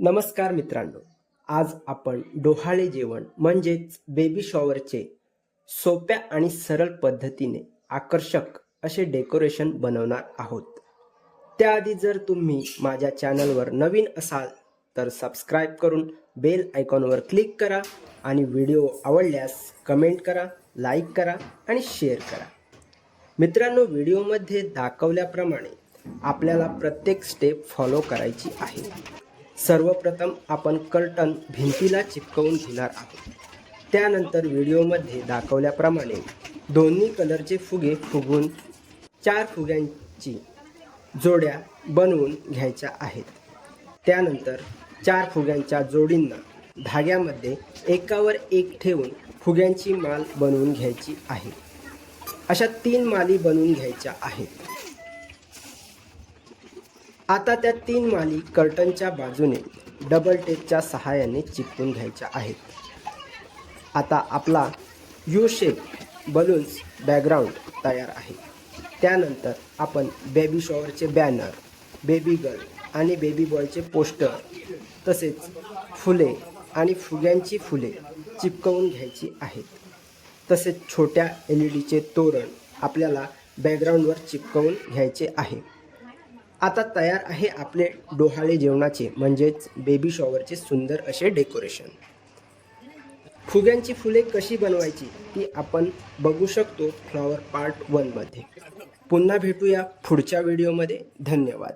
नमस्कार मित्रांनो, आज आपण डोहाळे जेवण म्हणजेच बेबी शॉवरचे सोप्या आणि सरळ पद्धतीने आकर्षक असे डेकोरेशन बनवणार आहोत. त्याआधी जर तुम्ही माझ्या चॅनलवर नवीन असाल तर सबस्क्राईब करून बेल आयकॉनवर क्लिक करा आणि व्हिडिओ आवडल्यास कमेंट करा, लाईक करा आणि शेअर करा. मित्रांनो, व्हिडिओमध्ये दाखवल्याप्रमाणे आपल्याला प्रत्येक स्टेप फॉलो करायची आहे. सर्वप्रथम आपण कर्टन भिंतीला चिपकवून घेणार आहोत. त्यानंतर व्हिडिओमध्ये दाखवल्याप्रमाणे दोन्ही कलरचे फुगे फुगवून 4 फुग्यांची जोड्या बनवून घ्यायच्या आहेत. त्यानंतर 4 फुग्यांच्या जोडींना धाग्यामध्ये एकावर एक ठेवून फुग्यांची माळ बनवून घ्यायची आहे. अशा 3 माळी बनवून घ्यायच्या आहेत. आता त्या 3 माळी कर्टनच्या बाजूने डबल टेपच्या सहाय्याने चिकटून घ्यायच्या आहेत. आता आपला यू शेप बलून्स बॅकग्राऊंड तयार आहे. त्यानंतर आपण बेबी शॉवरचे बॅनर, बेबी गर्ल आणि बेबी बॉयचे पोस्टर तसेच फुले आणि फुग्यांची फुले चिपकवून घ्यायची आहेत. तसेच छोट्या LED तोरण आपल्याला बॅकग्राऊंडवर चिपकवून घ्यायचे आहे. आता तयार आहे आपले डोहाळे जेवणाचे म्हणजेच बेबी शॉवरचे सुंदर असे डेकोरेशन. फुग्यांची फुले कशी बनवायची ती आपण बघू शकतो फ्लॉवर पार्ट 1 मध्ये. पुन्हा भेटूया पुढच्या व्हिडिओमध्ये. धन्यवाद.